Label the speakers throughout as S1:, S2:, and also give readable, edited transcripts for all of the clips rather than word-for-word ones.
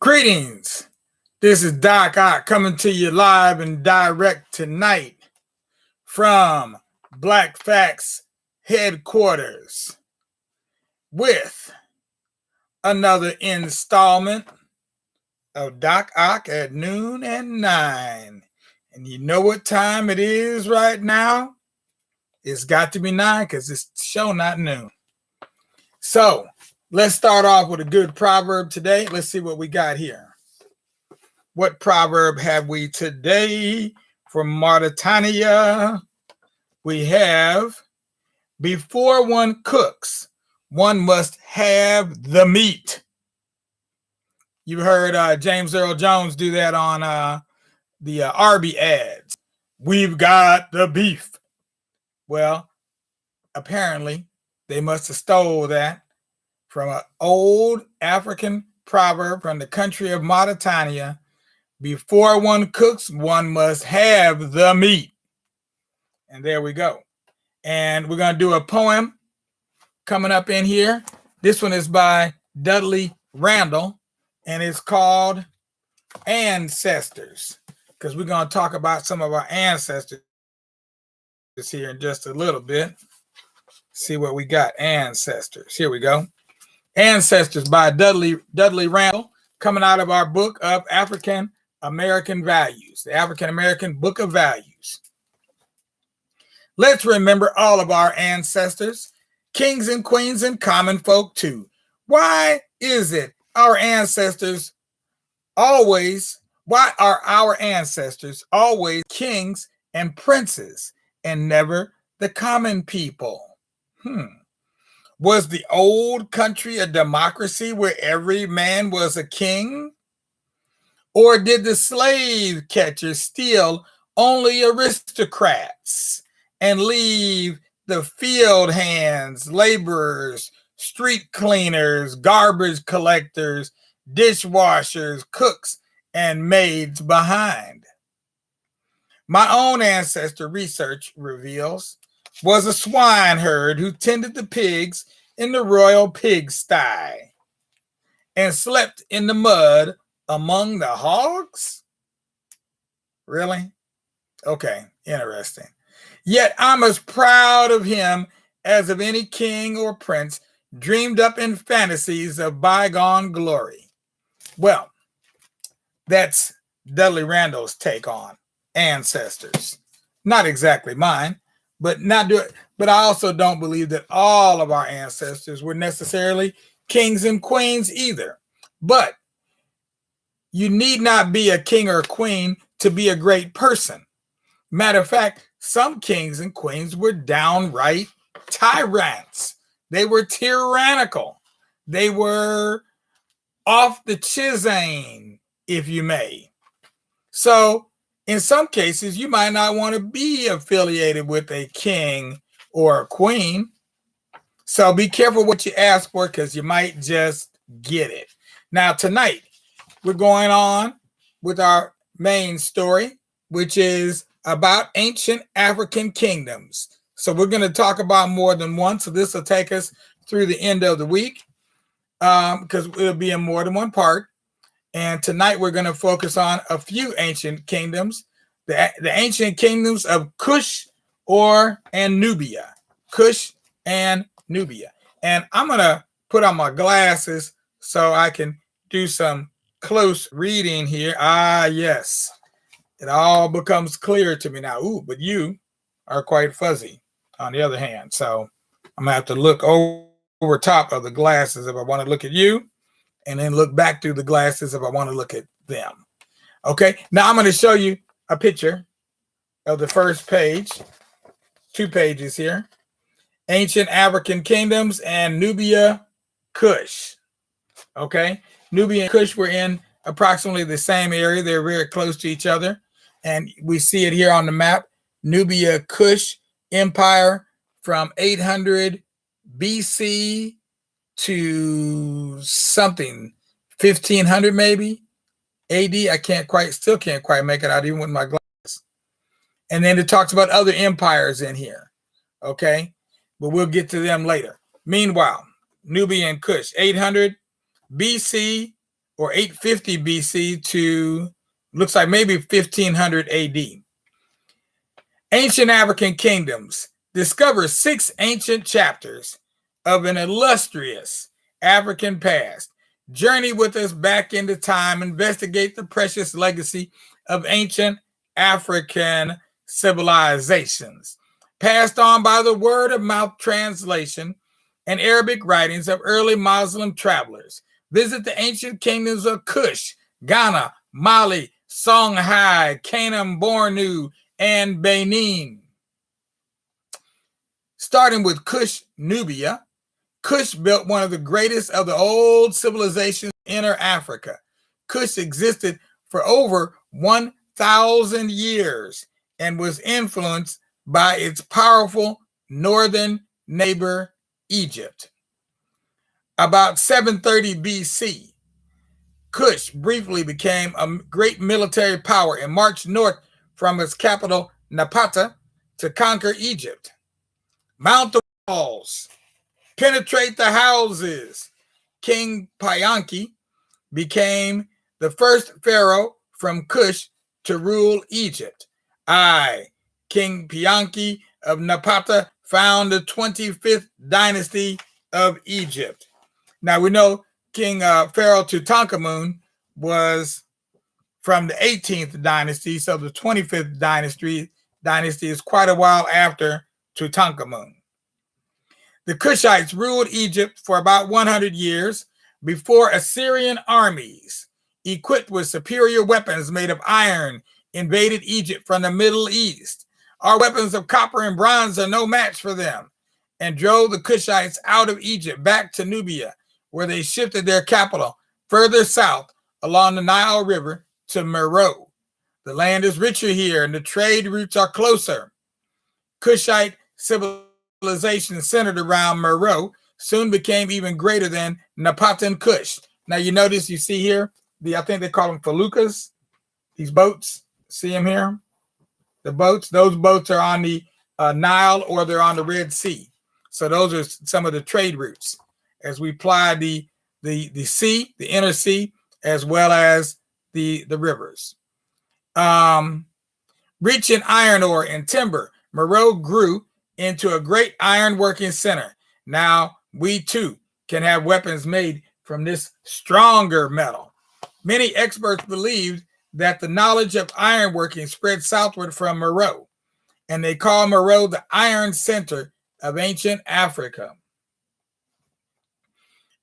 S1: Greetings. This is Doc Ock coming to you live and direct tonight from Black Facts headquarters with another installment of Doc Ock at noon and 9. And you know what time it is right now? It's got to be 9 because it's show not noon. So let's start off with a good proverb today. Let's see what we got here. What proverb have we today from Mauritania? We have, before one cooks, one must have the meat. You heard James Earl Jones do that on the Arby ads. We've got the beef. Well, apparently they must have stole that from an old African proverb from the country of Mauritania. Before one cooks, one must have the meat. And there we go. And we're going to do a poem coming up in here. This one is by Dudley Randall, and it's called Ancestors, because we're going to talk about some of our ancestors here in just a little bit. See what we got. Ancestors. Here we go. Ancestors by Dudley Randall, coming out of our book of African American Values, the African American Book of Values. Let's remember all of our ancestors, kings and queens and common folk too. Why is it why are our ancestors always kings and princes and never the common people? Was the old country a democracy where every man was a king? Or did the slave catchers steal only aristocrats and leave the field hands, laborers, street cleaners, garbage collectors, dishwashers, cooks, and maids behind? My own ancestor research reveals was a swineherd who tended the pigs in the royal pigsty and slept in the mud among the hogs? Really? Okay, interesting. Yet I'm as proud of him as of any king or prince dreamed up in fantasies of bygone glory. Well, that's Dudley Randall's take on ancestors. Not exactly mine, but I also don't believe that all of our ancestors were necessarily kings and queens either. But you need not be a king or a queen to be a great person. Matter of fact, some kings and queens were downright tyrants. They were tyrannical. They were off the chisane, if you may. So in some cases, you might not want to be affiliated with a king or a queen. So be careful what you ask for, because you might just get it. Now, tonight, we're going on with our main story, which is about ancient African kingdoms. So we're going to talk about more than one. So this will take us through the end of the week, because it'll be in more than one part. And tonight we're going to focus on a few ancient kingdoms, the ancient kingdoms of Kush and Nubia. Kush and Nubia. And I'm going to put on my glasses so I can do some close reading here. Yes. It all becomes clear to me now. Ooh, but you are quite fuzzy on the other hand. So I'm going to have to look over top of the glasses if I want to look at you, and then look back through the glasses if I want to look at them. Okay, now I'm going to show you a picture of the first page, 2 pages here. Ancient African kingdoms and Nubia, Kush. Okay, Nubia and Kush were in approximately the same area. They're very close to each other. And we see it here on the map. Nubia Kush Empire from 800 BC to something 1500 maybe AD. I still can't quite make it out even with my glasses. And then it talks about other empires in here. Okay, but we'll get to them later. Meanwhile, Nubia and Kush, 800 BC or 850 BC to, looks like maybe 1500 AD. Ancient African kingdoms. Discover 6 ancient chapters of an illustrious African past. Journey with us back into time. Investigate the precious legacy of ancient African civilizations, passed on by the word of mouth translation and Arabic writings of early Muslim travelers. Visit the ancient kingdoms of Kush, Ghana, Mali, Songhai, Canaan, Bornu, and Benin. Starting with Kush, Nubia, Kush built one of the greatest of the old civilizations in Inner Africa. Kush existed for over 1,000 years and was influenced by its powerful northern neighbor, Egypt. About 730 BC, Kush briefly became a great military power and marched north from its capital, Napata, to conquer Egypt. Mount the walls, penetrate the houses. King Payanki became the first pharaoh from Kush to rule Egypt. King Payanki of Napata, found the 25th dynasty of Egypt. Now we know King Pharaoh Tutankhamun was from the 18th dynasty, so the 25th dynasty is quite a while after Tutankhamun. The Kushites ruled Egypt for about 100 years before Assyrian armies, equipped with superior weapons made of iron, invaded Egypt from the Middle East. Our weapons of copper and bronze are no match for them, and drove the Kushites out of Egypt back to Nubia, where they shifted their capital further south along the Nile River to Meroe. The land is richer here, and the trade routes are closer. Kushite civilization centered around Meroe soon became even greater than Napatan Kush. Now you notice, you see here, I think they call them feluccas, these boats. See them here? The boats, those boats are on the Nile, or they're on the Red Sea. So those are some of the trade routes as we ply the sea, the inner sea, as well as the rivers. Rich in iron ore and timber, Meroe grew into a great ironworking center. Now we too can have weapons made from this stronger metal. Many experts believed that the knowledge of ironworking spread southward from Meroe, and they call Meroe the iron center of ancient Africa.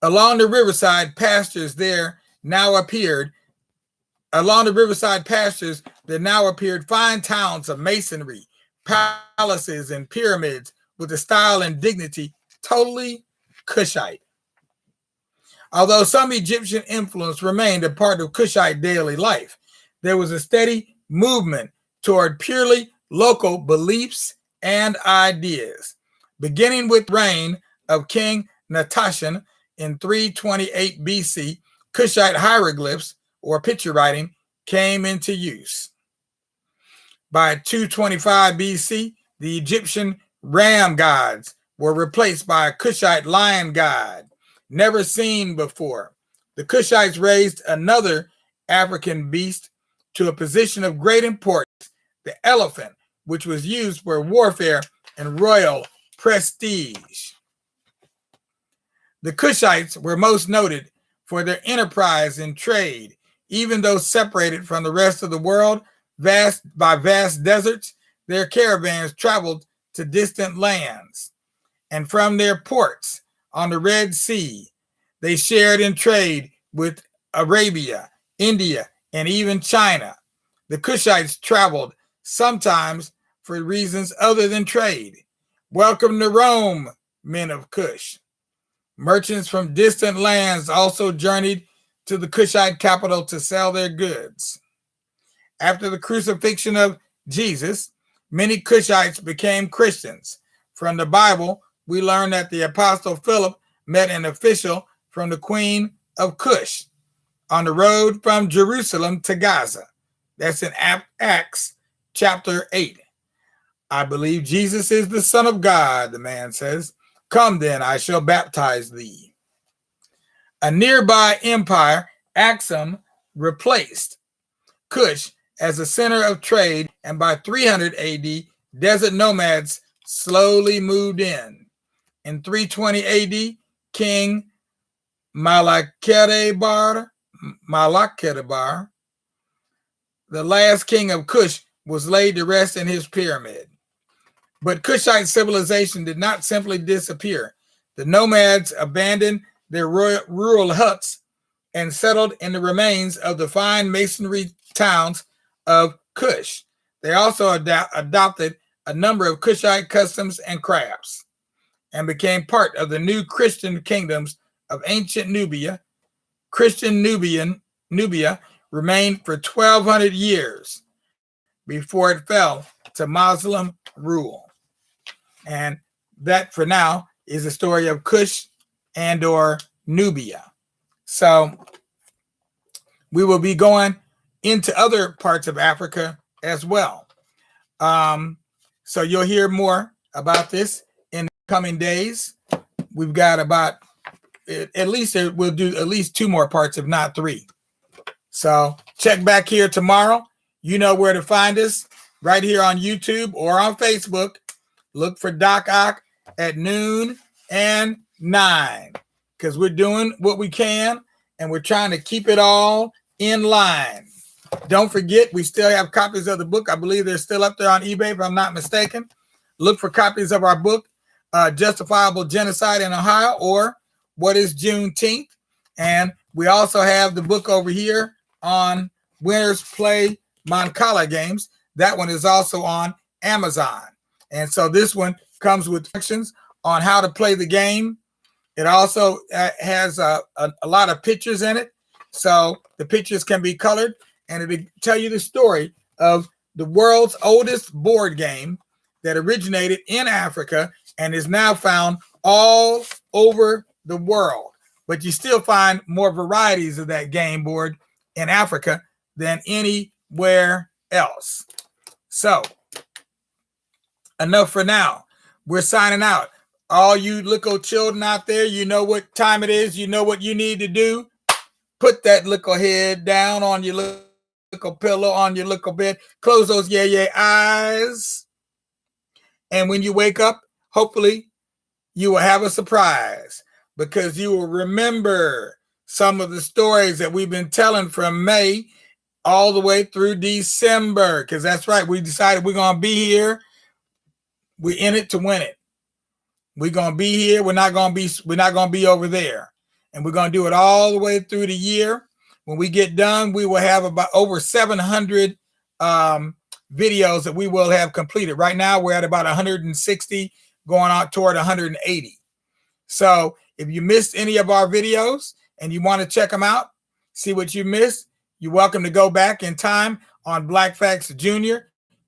S1: Along the riverside pastures there now appeared fine towns of masonry, palaces, and pyramids with a style and dignity totally Kushite. Although some Egyptian influence remained a part of Kushite daily life, there was a steady movement toward purely local beliefs and ideas. Beginning with the reign of King Natashan in 328 BC, Kushite hieroglyphs, or picture writing, came into use. By 225 BC, the Egyptian ram gods were replaced by a Kushite lion god, never seen before. The Kushites raised another African beast to a position of great importance, the elephant, which was used for warfare and royal prestige. The Kushites were most noted for their enterprise in trade. Even though separated from the rest of the world by vast deserts, their caravans traveled to distant lands. And from their ports on the Red Sea, they shared in trade with Arabia, India, and even China. The Kushites traveled sometimes for reasons other than trade. Welcome to Rome, men of Kush. Merchants from distant lands also journeyed to the Kushite capital to sell their goods. After the crucifixion of Jesus, many Kushites became Christians. From the Bible, we learn that the Apostle Philip met an official from the Queen of Kush on the road from Jerusalem to Gaza. That's in Acts chapter 8. I believe Jesus is the Son of God, the man says. Come then, I shall baptize thee. A nearby empire Axum replaced Kush as a center of trade, and by 300 AD, desert nomads slowly moved in. In 320 AD, King Malakerebar, the last king of Kush, was laid to rest in his pyramid. But Kushite civilization did not simply disappear. The nomads abandoned their rural huts and settled in the remains of the fine masonry towns of Kush. They also adopted a number of Kushite customs and crafts and became part of the new Christian kingdoms of ancient Nubia. Christian Nubia remained for 1,200 years before it fell to Muslim rule. And that, for now, is the story of Kush and or Nubia. So we will be going into other parts of Africa as well. So you'll hear more about this in the coming days. We've got about, at least we'll do at least 2 more parts, if not 3. So check back here tomorrow. You know where to find us, right here on YouTube or on Facebook. Look for Doc Ock at noon and 9, because we're doing what we can and we're trying to keep it all in line. Don't forget, we still have copies of the book. I believe they're still up there on eBay, if I'm not mistaken. Look for copies of our book, Justifiable Genocide in Ohio, or What is Juneteenth? And we also have the book over here on Winners Play Mancala Games. That one is also on Amazon. And so this one comes with instructions on how to play the game. It also has a lot of pictures in it. So the pictures can be colored, and it'll tell you the story of the world's oldest board game that originated in Africa and is now found all over the world. But you still find more varieties of that game board in Africa than anywhere else. So enough for now. We're signing out. All you little children out there, you know what time it is. You know what you need to do. Put that little head down on your little pillow, on your little bed. Close those yeah eyes. And when you wake up, hopefully you will have a surprise, because you will remember some of the stories that we've been telling from May all the way through December. Because that's right. We decided we're going to be here. We're in it to win it. We're going to be here. We're not going to be over there. And we're going to do it all the way through the year. When we get done, we will have about over 700 videos that we will have completed. Right now, we're at about 160, going out toward 180. So if you missed any of our videos and you want to check them out, see what you missed, you're welcome to go back in time on Black Facts Jr.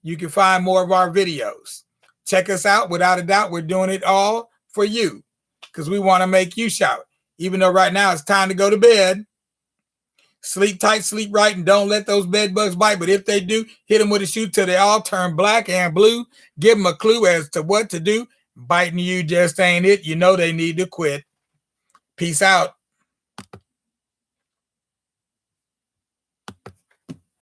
S1: You can find more of our videos. Check us out. Without a doubt, we're doing it all for you, because we want to make you shout. Even though right now it's time to go to bed. Sleep tight, sleep right, and don't let those bed bugs bite. But if they do, hit them with a shoe till they all turn black and blue. Give them a clue as to what to do. Biting you just ain't it. You know they need to quit. Peace out.